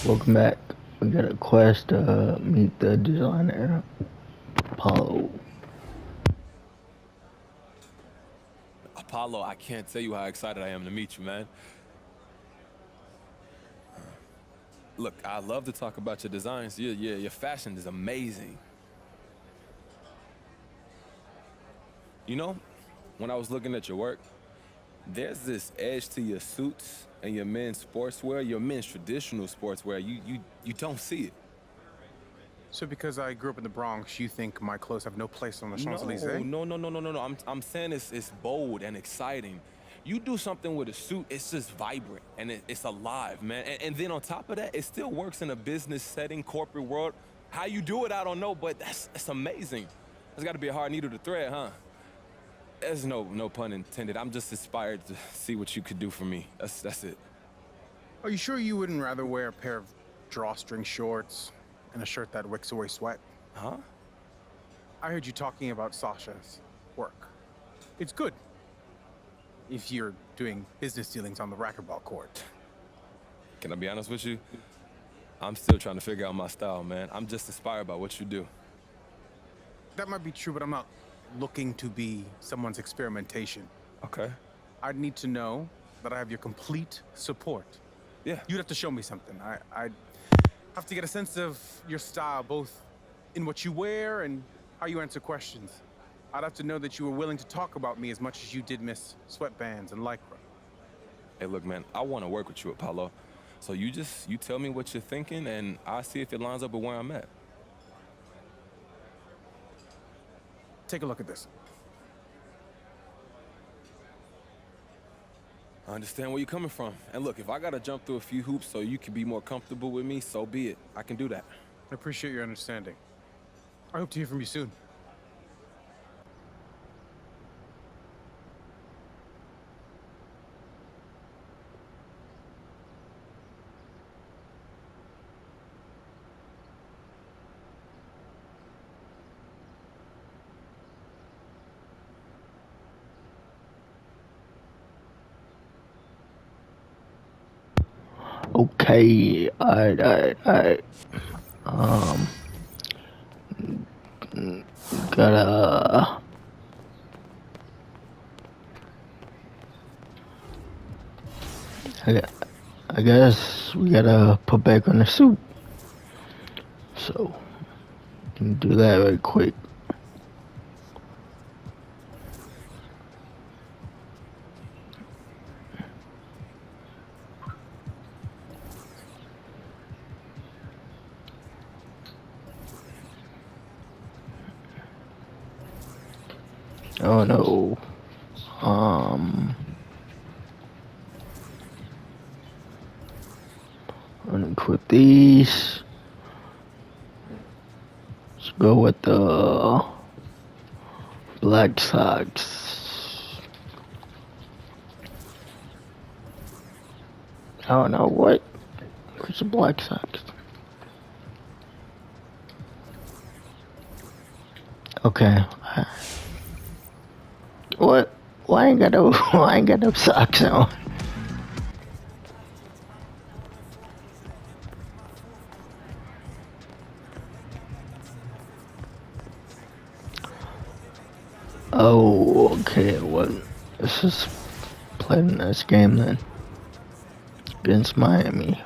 Welcome back. We got a quest to meet the designer, Apollo. Apollo, I can't tell you how excited I am to meet you, man. Look, I love to talk about your designs. Your fashion is amazing. You know, when I was looking at your work, there's this edge to your suits and your men's sportswear, your men's traditional sportswear. You don't see it. So because I grew up in the Bronx, you think my clothes have no place on the No, Champs-Elysees? no. I'm saying it's bold and exciting. You do something with a suit, it's just vibrant and it's alive, man. And then on top of that, it still works in a business setting, corporate world. How you do it, I don't know, but it's amazing. It's got to be a hard needle to thread, huh? There's no pun intended. I'm just inspired to see what you could do for me. That's it. Are you sure you wouldn't rather wear a pair of drawstring shorts and a shirt that wicks away sweat? Huh? I heard you talking about Sasha's work. It's good. If you're doing business dealings on the racquetball court. Can I be honest with you? I'm still trying to figure out my style, man. I'm just inspired by what you do. That might be true, but I'm not looking to be someone's experimentation. Okay. I'd need to know that I have your complete support. Yeah. You'd have to show me something. I'd have to get a sense of your style, both in what you wear and how you answer questions. I'd have to know that you were willing to talk about me as much as you did miss sweatbands and lycra. Hey, look, man, I want to work with you, Apollo. So you tell me what you're thinking, and I'll see if it lines up with where I'm at. Take a look at this. I understand where you're coming from. And look, if I got to jump through a few hoops so you can be more comfortable with me, so be it. I can do that. I appreciate your understanding. I hope to hear from you soon. Okay, alright. Um, gotta. I guess we gotta put back on the suit. So, can do that very quick. Oh no. Unequip these. Let's go with the black socks. I don't know what. Where's the black socks? Okay. What? Why ain't got no? Why ain't got no socks on? Oh, okay. Well, this is playing this game then against Miami.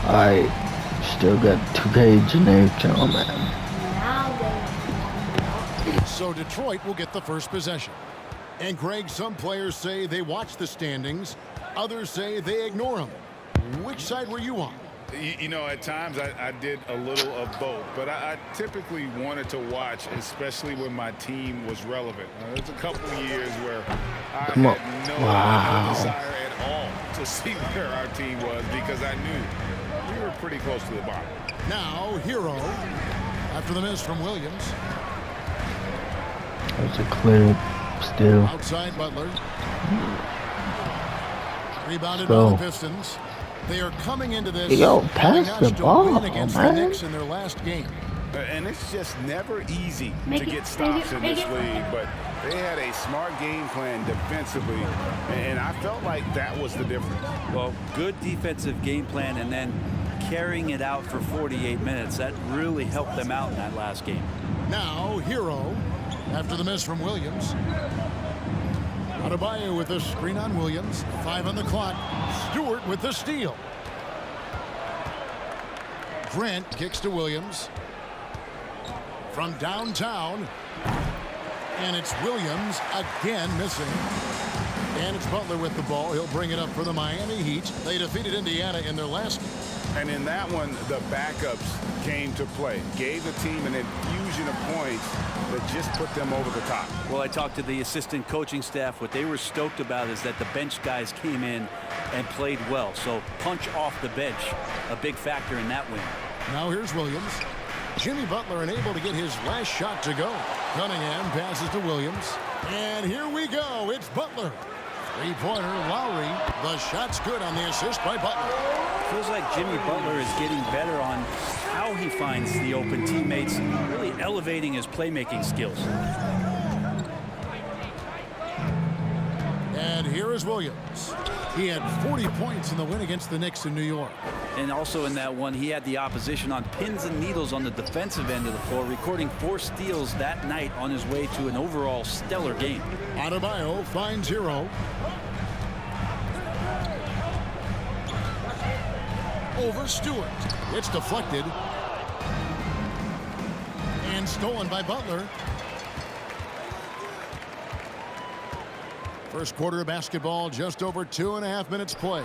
I still got 2K generic channel, man. So Detroit will get the first possession. And Greg, some players say they watch the standings. Others say they ignore them. Which side were you on? You know, at times I did a little of both, but I typically wanted to watch, especially when my team was relevant. There's a couple of years where I Come on. had no Wow. desire at all to see where our team was because I knew we were pretty close to the bottom. Now, Hero, after the miss from Williams. That's a clear steal. Outside Butler. Rebounded Go. by the Pistons. They are coming into this Yo, having pass notched the a ball, win against the man. Knicks in their last game. And it's just never easy to get stops in this league, but they had a smart game plan defensively, and I felt like that was the difference. Well, good defensive game plan and then carrying it out for 48 minutes. That really helped them out in that last game. Now, Hero, after the miss from Williams. Adebayo with the screen on Williams. 5 on the clock. Stewart with the steal. Grant kicks to Williams. From downtown. And it's Williams again missing. And it's Butler with the ball. He'll bring it up for the Miami Heat. They defeated Indiana in their last game. And in that one, the backups came to play. Gave the team an infusion of points that just put them over the top. Well, I talked to the assistant coaching staff. What they were stoked about is that the bench guys came in and played well. So punch off the bench, a big factor in that win. Now here's Williams. Jimmy Butler unable to get his last shot to go. Cunningham passes to Williams. And here we go. It's Butler. Three-pointer, Lowry. The shot's good on the assist by Butler. Feels like Jimmy Butler is getting better on how he finds the open teammates, really elevating his playmaking skills. And here is Williams. He had 40 points in the win against the Knicks in New York. And also in that one, he had the opposition on pins and needles on the defensive end of the floor, recording 4 steals that night on his way to an overall stellar game. Adebayo finds Hero. Over Stewart. It's deflected. And stolen by Butler. First quarter of basketball, just over 2.5 minutes play.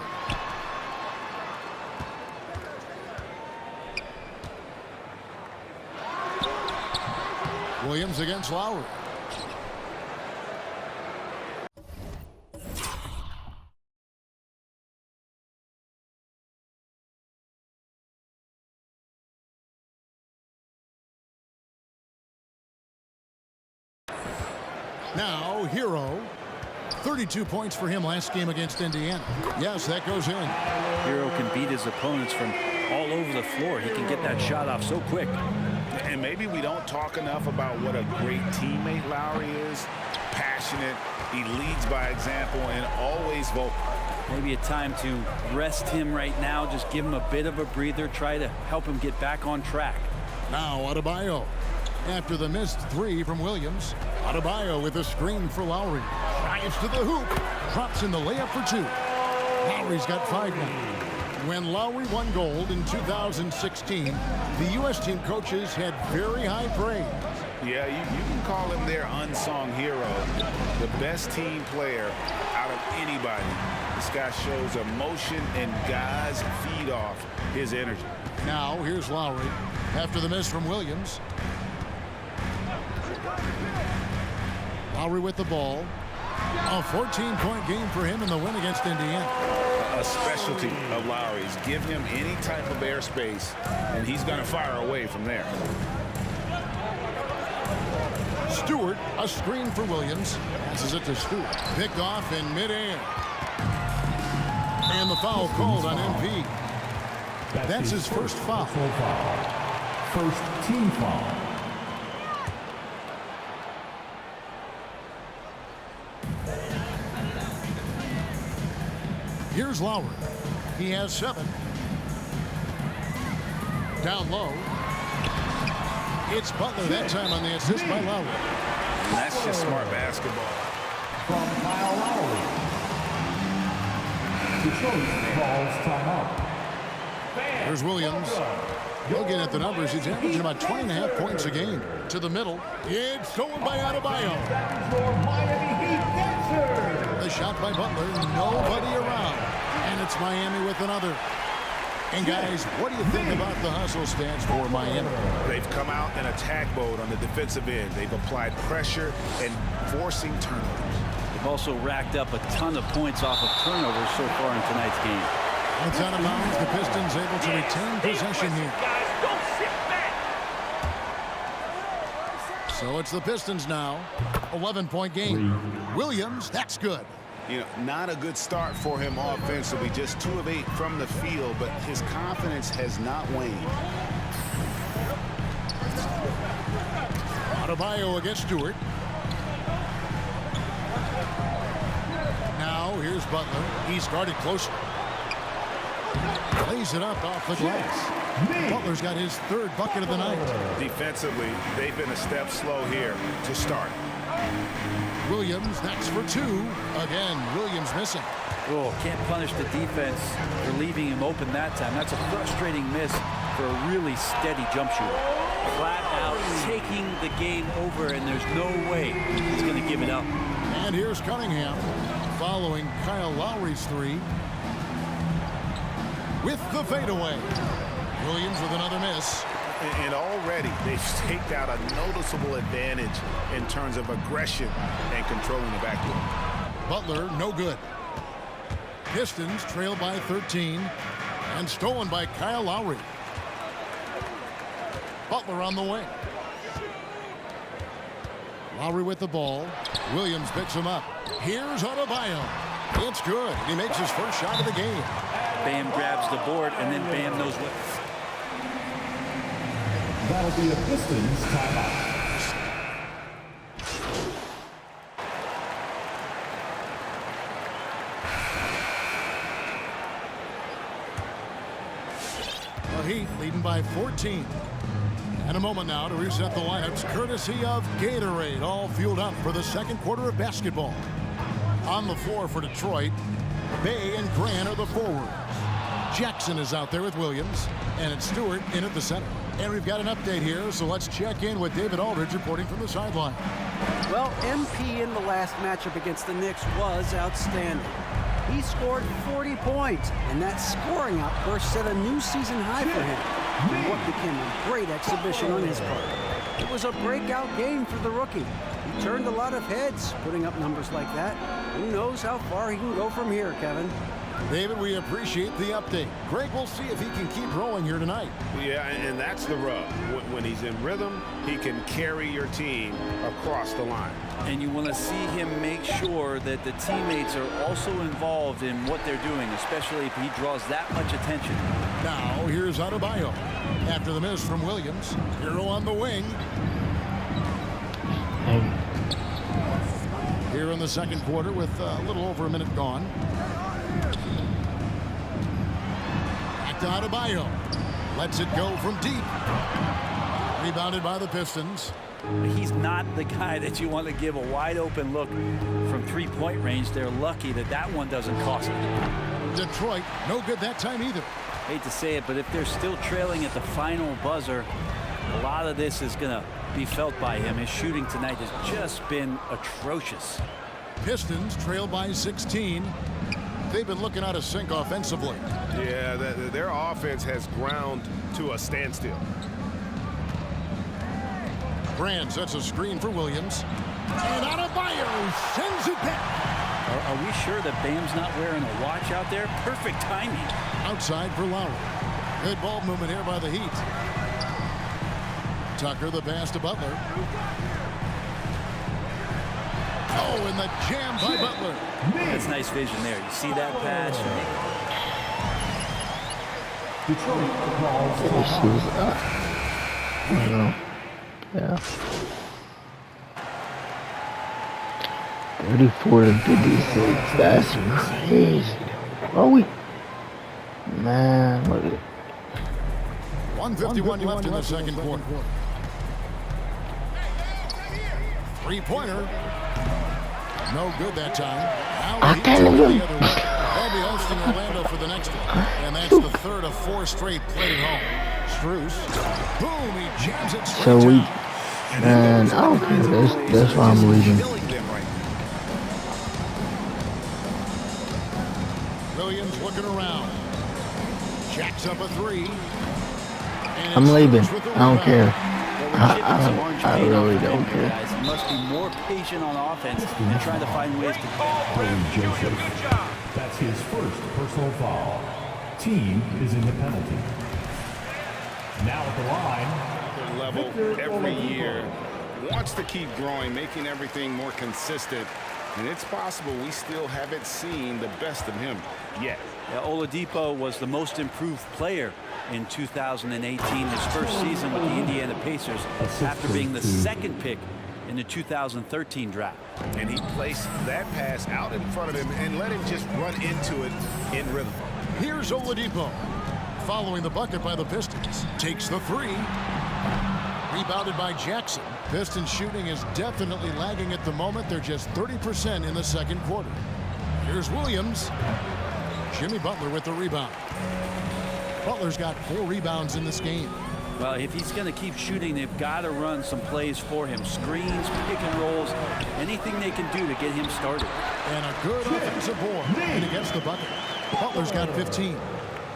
Williams against Lowry. Now, Hero. 32 points for him last game against Indiana. Yes, that goes in. Hero can beat his opponents from all over the floor. He can get that shot off so quick. And maybe we don't talk enough about what a great teammate Lowry is. Passionate, he leads by example, and always vocal. Maybe a time to rest him right now. Just give him a bit of a breather. Try to help him get back on track. Now Adebayo. After the missed 3 from Williams. Adebayo with a screen for Lowry. Drives to the hoop. Drops in the layup for 2. Lowry's got 5 now. When Lowry won gold in 2016, the U.S. team coaches had very high praise. Yeah, you can call him their unsung hero. The best team player out of anybody. This guy shows emotion, and guys feed off his energy. Now here's Lowry. After the miss from Williams. Lowry with the ball. A 14-point game for him in the win against Indiana. A specialty of Lowry's. Give him any type of airspace, and he's going to fire away from there. Stewart, a screen for Williams. Passes it to Stewart. Picked off in midair. And the foul called on MP. That's his first foul. First team foul. Here's Lowry. He has 7. Down low. It's Butler that time on the assist by Lowry. And that's just smart basketball. From Kyle Lowry. Detroit calls timeout. There's Williams. Looking at the numbers, he's averaging about 20.5 points a game. To the middle. It's stolen by Adebayo. The shot by Butler. Nobody around. And it's Miami with another. And guys, what do you think about the hustle stance for Miami? They've come out in attack mode on the defensive end. They've applied pressure and forcing turnovers. They've also racked up a ton of points off of turnovers so far in tonight's game. It's out of bounds. The Pistons able to retain possession here. So it's the Pistons now. 11-point game. Williams, that's good. You know, not a good start for him offensively. Just 2 of 8 from the field, but his confidence has not waned. Adebayo against Stewart. Now here's Butler. He's guarded closely. Lays it up off the glass. Butler's got his 3rd bucket of the night. Defensively, they've been a step slow here to start. Williams, that's for 2. Again, Williams missing. Oh, can't punish the defense for leaving him open that time. That's a frustrating miss for a really steady jump shooter. Flat out taking the game over, and there's no way he's going to give it up. And here's Cunningham following Kyle Lowry's 3 with the fadeaway. Williams with another miss. And already they've staked out a noticeable advantage in terms of aggression and controlling the backcourt. Butler, no good. Pistons trail by 13 and stolen by Kyle Lowry. Butler on the wing. Lowry with the ball. Williams picks him up. Here's Adebayo. It's good. He makes his first shot of the game. Bam grabs the board, and then Bam knows what. That'll be a Pistons timeout. The Heat leading by 14. And a moment now to reset the lineups, courtesy of Gatorade, all fueled up for the 2nd quarter of basketball. On the floor for Detroit, Bay and Grant are the forwards. Jackson is out there with Williams, and it's Stewart in at the center. And we've got an update here, so let's check in with David Aldridge reporting from the sideline. Well, MP in the last matchup against the Knicks was outstanding. He scored 40 points, and that scoring outburst set a new season high for him in what became a great exhibition on his part. It was a breakout game for the rookie. He turned a lot of heads, putting up numbers like that. Who knows how far he can go from here, Kevin? David, we appreciate the update. Greg, we'll see if he can keep rolling here tonight. Yeah, and that's the rub. When he's in rhythm, he can carry your team across the line. And you want to see him make sure that the teammates are also involved in what they're doing, especially if he draws that much attention. Now, here's Adebayo. After the miss from Williams, Hero on the wing. Here in the 2nd quarter with a little over a minute gone. Back to Adebayo. Lets it go from deep. Rebounded by the Pistons. He's not the guy that you want to give a wide open look from 3-point range. They're lucky that that one doesn't cost them. Detroit, no good that time either. Hate to say it, but if they're still trailing at the final buzzer, a lot of this is going to be felt by him. His shooting tonight has just been atrocious. Pistons trail by 16. They've been looking out of sync offensively. Yeah, their offense has ground to a standstill. Grant sets a screen for Williams. And Adebayo sends it back. Are we sure that Bam's not wearing a watch out there? Perfect timing. Outside for Lowry. Good ball movement here by the Heat. Tucker the pass to Butler. Oh, and the jam by Butler. That's nice vision there. You see that pass? Detroit calls timeout. I don't know. Yeah. 34 to 56. That's crazy. Are we? Man, look at it. 151 left in the 2nd quarter. 3-pointer. No good that time. Now the Heat go the other way. They'll be hosting Orlando for the next one. And that's the 3rd of 4 straight played at home. Strus. Boom, he jams it straight So we, down. man, I don't care. That's why I'm leaving. Williams looking around. Jacks up a three. And I'm it's leaving. Spurs with the I don't rebound. care. Well, we're chipping some orange I paint really off the don't game here, care. guys. He must be more patient on offense and trying to find ways to Corey Joseph. That's his first personal foul. Team is in the penalty. Now at the line, Level Victor every Oladipo. year. Wants to keep growing, making everything more consistent. And it's possible we still haven't seen the best of him yet. Yeah, Oladipo was the most improved player in 2018, his first season with the Indiana Pacers, after being the second pick in the 2013 draft. And he placed that pass out in front of him and let him just run into it in rhythm. Here's Oladipo. Following the bucket by the Pistons. Takes the three. Rebounded by Jackson. Pistons shooting is definitely lagging at the moment. They're just 30% in the second quarter. Here's Williams. Jimmy Butler with the rebound. Butler's got 4 rebounds in this game. Well, if he's going to keep shooting, they've got to run some plays for him. Screens, pick and rolls, anything they can do to get him started. And a good offensive board. And against the bucket. Butler's got 15.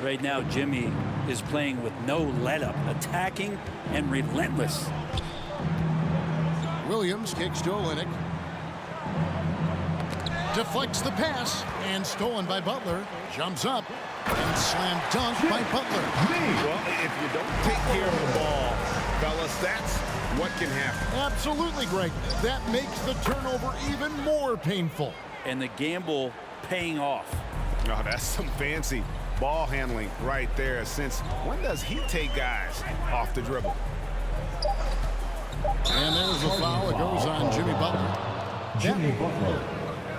Right now, Jimmy is playing with no let-up, attacking and relentless. Williams kicks to Olynyk. Deflects the pass and stolen by Butler. Jumps up and slam dunk by Butler. Well, if you don't take care of the ball, fellas, that's what can happen. Absolutely, Greg. That makes the turnover even more painful. And the gamble paying off. Oh, that's some fancy ball handling right there. Since when does he take guys off the dribble? And there's the foul. It goes on Jimmy Butler. Jimmy Butler.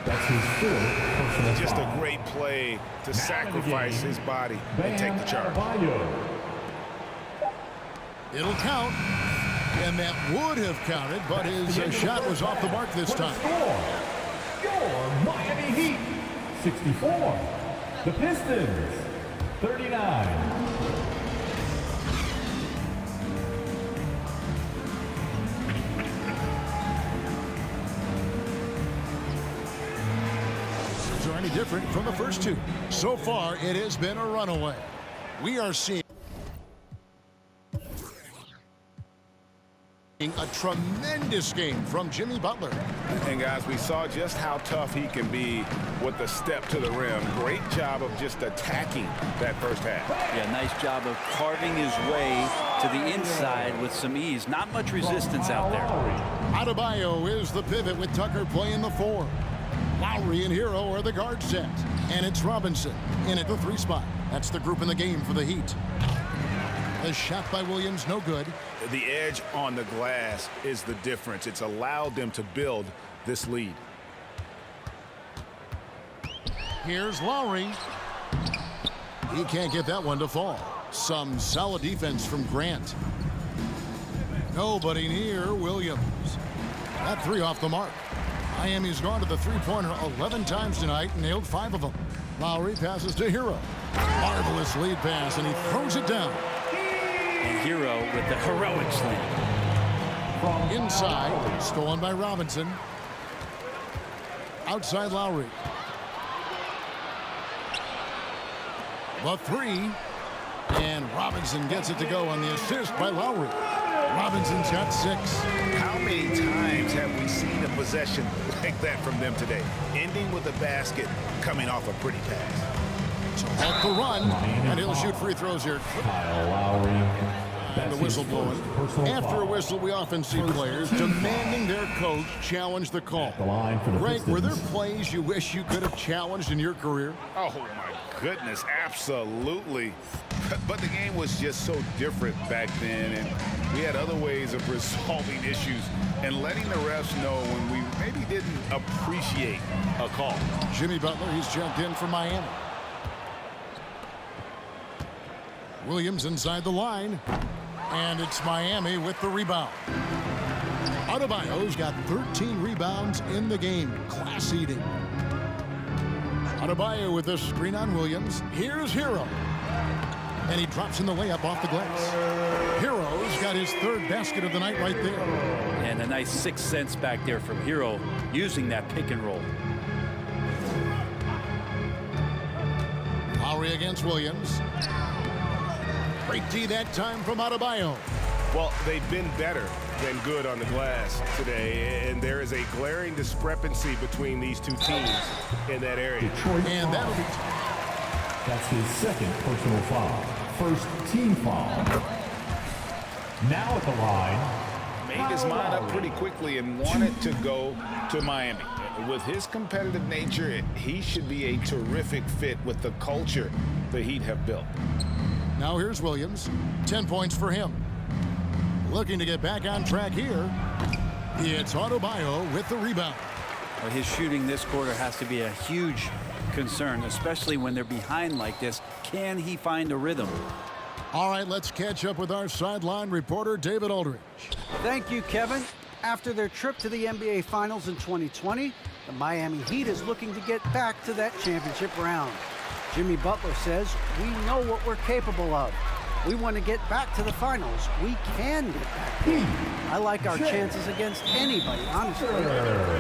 That's his 4th personal Just foul. a great play to sacrifice his body Bam and take the charge. Adebayo. It'll count. And that would have counted, but his shot was off the mark this time. Your Miami Heat, 64. The Pistons, 39. Are any different from the first two? So far, it has been a runaway. We are seeing a tremendous game from Jimmy Butler. And guys, we saw just how tough he can be with the step to the rim. Great job of just attacking that first half. Yeah, nice job of carving his way to the inside with some ease. Not much resistance out there. Adebayo is the pivot with Tucker playing the 4. Lowry and Hero are the guard set. And it's Robinson in at the 3 spot. That's the group in the game for the Heat. A shot by Williams, no good. The edge on the glass is the difference. It's allowed them to build this lead. Here's Lowry. He can't get that one to fall. Some solid defense from Grant. Nobody near Williams. That 3 off the mark. Miami's gone to the three-pointer 11 times tonight and nailed 5 of them. Lowry passes to Hero. Marvelous lead pass, and he throws it down. And Hero with the heroic slam. Inside, stolen by Robinson. Outside Lowry. The 3. And Robinson gets it to go on the assist by Lowry. Robinson's got 6. How many times have we seen a possession like that from them today? Ending with a basket, coming off a pretty pass. So off the run, and he'll shoot free throws here. Kyle Lowry. And the whistle blowing. After a whistle, we often see players demanding their coach challenge the call. The line for the Greg, were there Pistons. plays you wish you could have challenged in your career? Oh, my goodness, absolutely. But the game was just so different back then, and we had other ways of resolving issues and letting the refs know when we maybe didn't appreciate a call. Jimmy Butler, he's jumped in for Miami. Williams inside the line. And it's Miami with the rebound. Adebayo's got 13 rebounds in the game. Class eating. Adebayo with the screen on Williams. Here's Hero. And he drops in the layup off the glass. Hero's got his 3rd basket of the night right there. And a nice 6 cents back there from Hero using that pick and roll. Lowry against Williams. Great D that time from Adebayo. Well, they've been better than good on the glass today, and there is a glaring discrepancy between these two teams in that area. Detroit And that'll be... That's his second personal foul. First team foul. Now at the line. Made his mind up pretty quickly and wanted to go to Miami. With his competitive nature, he should be a terrific fit with the culture the Heat have built. Now here's Williams. 10 points for him. Looking to get back on track here. It's Adebayo with the rebound. Well, his shooting this quarter has to be a huge concern, especially when they're behind like this. Can he find a rhythm? All right, let's catch up with our sideline reporter, David Aldridge. Thank you, Kevin. After their trip to the NBA Finals in 2020, the Miami Heat is looking to get back to that championship round. Jimmy Butler says, "We know what we're capable of. We want to get back to the finals. We can get back there. I like our chances against anybody, honestly.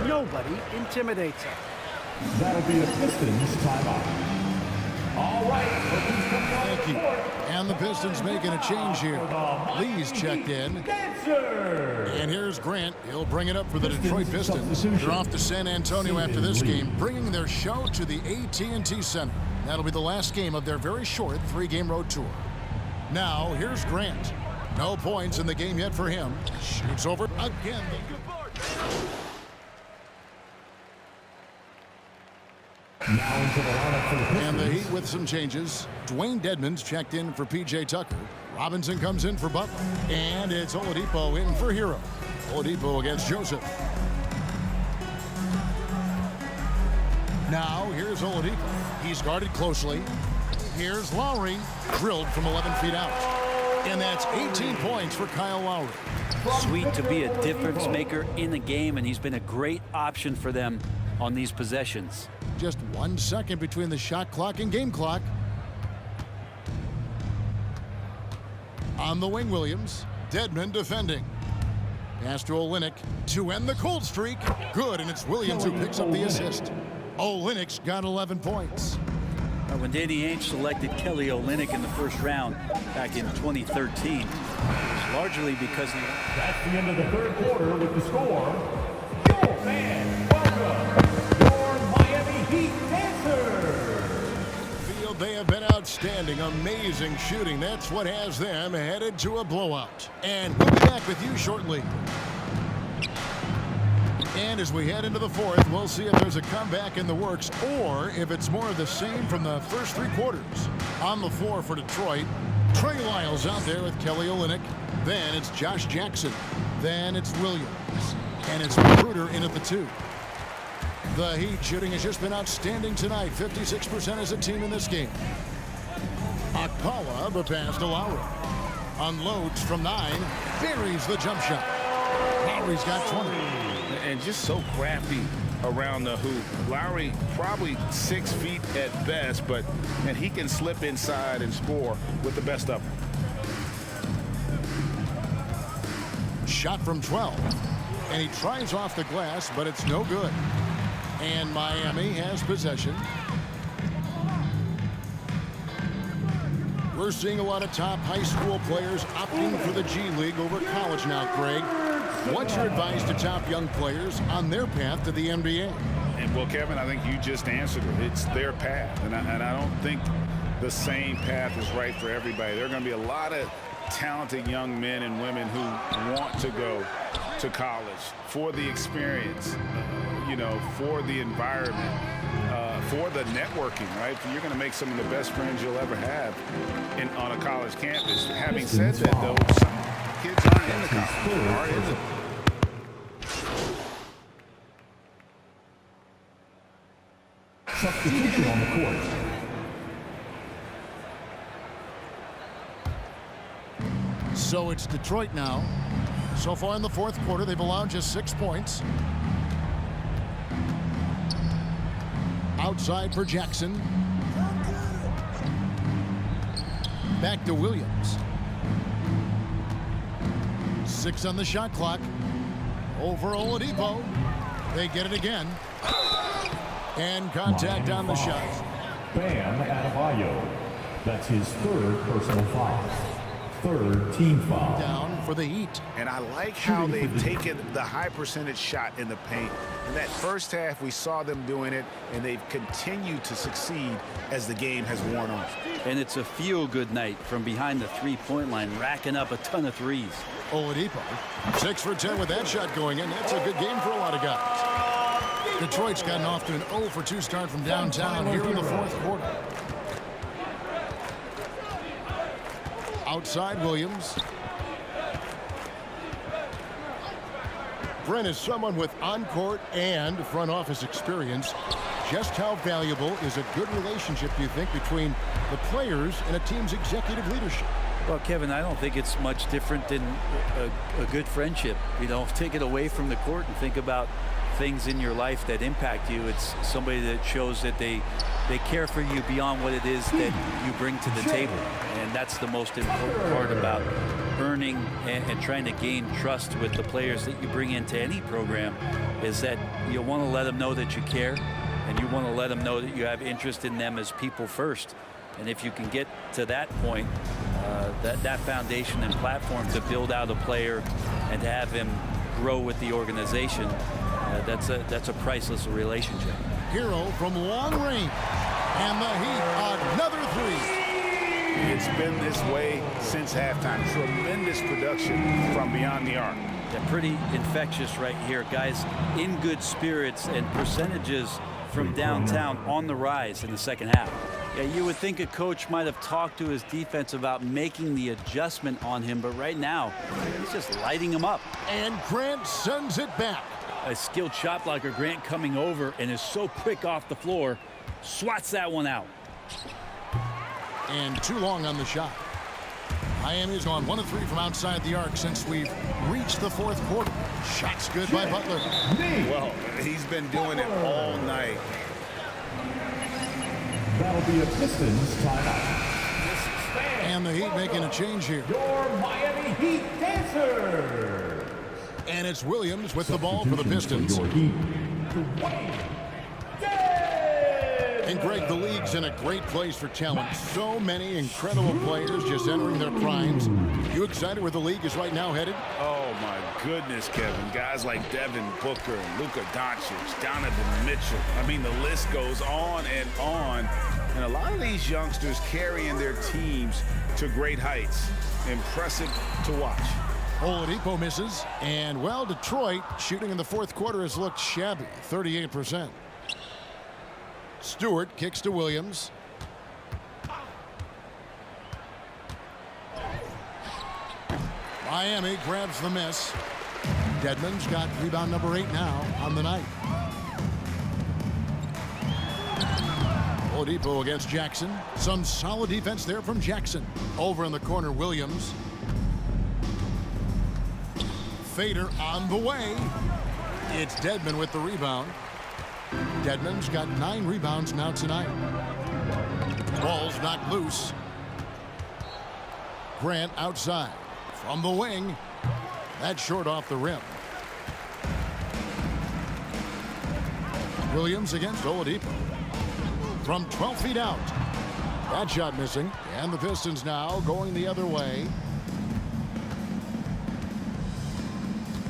Nobody intimidates us." That'll be a Pistons timeout. All right. Thank you. And the Pistons making a change here. Lee's checked in. And here's Grant. He'll bring it up for the Detroit Pistons. They're off to San Antonio after this game, bringing their show to the AT&T Center. That'll be the last game of their very short 3-game road tour. Now, here's Grant. No points in the game yet for him. Shoots over again. Now into the lineup for the Pistons. And the Heat with some changes. Dwayne Dedmon's checked in for P.J. Tucker. Robinson comes in for Butler. And it's Oladipo in for Hero. Oladipo against Joseph. Now, here's Oladipo. He's guarded closely. Here's Lowry. Drilled from 11 feet out. And that's 18 points for Kyle Lowry. Sweet to be a difference maker in the game, and he's been a great option for them on these possessions. Just 1 second between the shot clock and game clock. On the wing, Williams. Dedmon defending. Pass to Olynyk to end the cold streak. Good, and it's Williams who picks up the assist. Olynyk's got 11 points. When Danny Ainge selected Kelly Olynyk in the first round back in 2013, it was largely because he... That's the end of the third quarter with the score. Your fans, welcome your Miami Heat dancers. Field, they have been outstanding, amazing shooting. That's what has them headed to a blowout. And we'll be back with you shortly. And as we head into the fourth, we'll see if there's a comeback in the works or if it's more of the same from the first 3 quarters. On the floor for Detroit, Trey Lyles out there with Kelly Olynyk. Then it's Josh Jackson. Then it's Williams. And it's Magruder in at the 2. The Heat shooting has just been outstanding tonight. 56% as a team in this game. Akpala, the pass to Lowry. Unloads from 9. Buries the jump shot. Lowry's got 20. And just so crafty around the hoop. Lowry probably 6 feet at best, and he can slip inside and score with the best of them. Shot from 12. And he tries off the glass, but it's no good. And Miami has possession. We're seeing a lot of top high school players opting for the G League over college now, Craig. What's your advice to top young players on their path to the NBA? And well, Kevin, I think you just answered it. It's their path, and I don't think the same path is right for everybody. There are going to be a lot of talented young men and women who want to go to college for the experience, for the environment, for the networking, right? You're going to make some of the best friends you'll ever have on a college campus. Having said that, though, some kids aren't in the college, are in the... Substitution on the court. So it's Detroit now. So far in the fourth quarter, they've allowed just 6 points. Outside for Jackson. Back to Williams. 6 on the shot clock. Over Oladipo. They get it again. And contact on the shot. Bam Adebayo. That's his 3rd personal foul. third team foul. Down for the Heat. And I like how they've taken the high percentage shot in the paint. In that first half, we saw them doing it, and they've continued to succeed as the game has worn on. And it's a feel-good night from behind the three-point line, racking up a ton of threes. Oladipo, 6 for 10 with that shot going in. That's a good game for a lot of guys. Detroit's gotten off to an 0 for 2 start from downtown here in the fourth quarter. Outside Williams. Brent is someone with on-court and front office experience. Just how valuable is a good relationship, do you think, between the players and a team's executive leadership? Well, Kevin, I don't think it's much different than a good friendship. You know, take it away from the court and think about things in your life that impact you. It's somebody that shows that they care for you beyond what it is that you bring to the table. And that's the most important part about earning and trying to gain trust with the players that you bring into any program, is that you want to let them know that you care, and you want to let them know that you have interest in them as people first. And if you can get to that point, that foundation and platform to build out a player and to have him grow with the organization, that's a priceless relationship. Hero from long range, and the Heat, another three. It's been this way since halftime. Tremendous production from beyond the arc. Yeah, pretty infectious right here, guys. In good spirits, and percentages from downtown on the rise in the second half. Yeah, you would think a coach might have talked to his defense about making the adjustment on him, but right now, he's just lighting him up. And Grant sends it back. A skilled shot blocker, Grant, coming over and is so quick off the floor, swats that one out. And too long on the shot. Miami's gone 1 of 3 from outside the arc since we've reached the fourth quarter. Shots good by Butler. Well, he's been doing it all night. That'll be a Pistons timeout. And the Heat making a change here. Your Miami Heat dancers. And it's Williams with the ball for the Pistons. Your Heat, Dwayne. And Greg, the league's in a great place for talent. So many incredible players just entering their primes. You excited where the league is right now headed? Oh, my goodness, Kevin. Guys like Devin Booker and Luka Doncic, Donovan Mitchell. I mean, the list goes on and on. And a lot of these youngsters carrying their teams to great heights. Impressive to watch. Oladipo misses. And, well, Detroit shooting in the fourth quarter has looked shabby, 38%. Stewart kicks to Williams. Miami grabs the miss. Dedmon's got rebound number 8 now on the night. Oladipo against Jackson. Some solid defense there from Jackson. Over in the corner, Williams. Fader on the way. It's Dedmon with the rebound. Dedmon's got 9 rebounds now tonight. Ball's knocked loose. Grant outside. From the wing. That's short off the rim. Williams against Oladipo. From 12 feet out. That shot missing. And the Pistons now going the other way.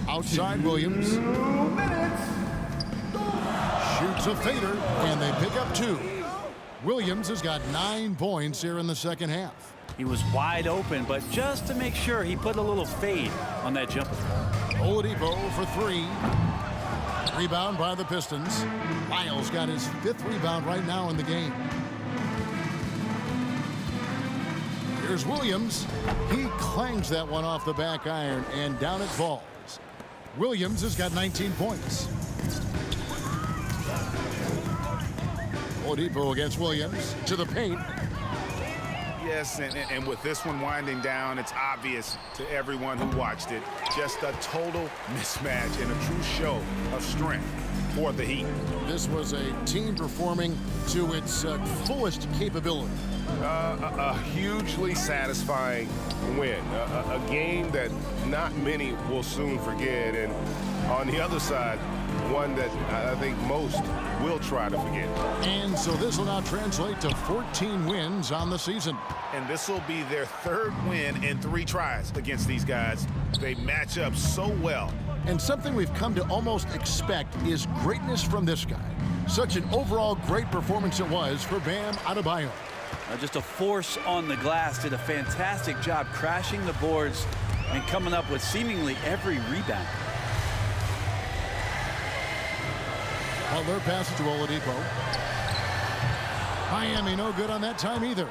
Outside Williams. 2 minutes. Shoots a fader, and they pick up 2. Williams has got 9 points here in the second half. He was wide open, but just to make sure, he put a little fade on that jumper. Oladipo for 3. Rebound by the Pistons. Lyles got his 5th rebound right now in the game. Here's Williams. He clangs that one off the back iron, and down it falls. Williams has got 19 points. Oladipo against Williams to the paint. Yes, and with this one winding down, it's obvious to everyone who watched it. Just a total mismatch and a true show of strength for the Heat. This was a team performing to its fullest capability. A hugely satisfying win. A game that not many will soon forget. And on the other side, one that I think most will try to forget. And so this will now translate to 14 wins on the season. And this will be their 3rd win in 3 tries against these guys. They match up so well. And something we've come to almost expect is greatness from this guy. Such an overall great performance it was for Bam Adebayo. Just a force on the glass. Did a fantastic job crashing the boards and coming up with seemingly every rebound. Butler passes to Oladipo. Miami no good on that time either.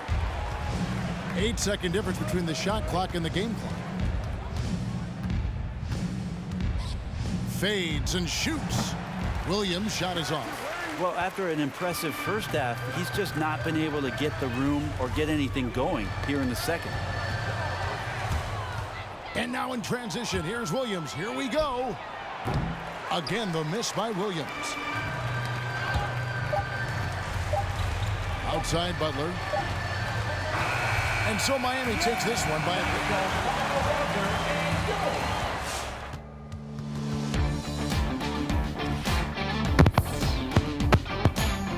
8-second difference between the shot clock and the game clock. Fades and shoots. Williams' shot is off. Well, after an impressive first half, he's just not been able to get the room or get anything going here in the second. And now in transition, here's Williams. Here we go. Again, the miss by Williams. Outside Butler. And so Miami takes this one by a big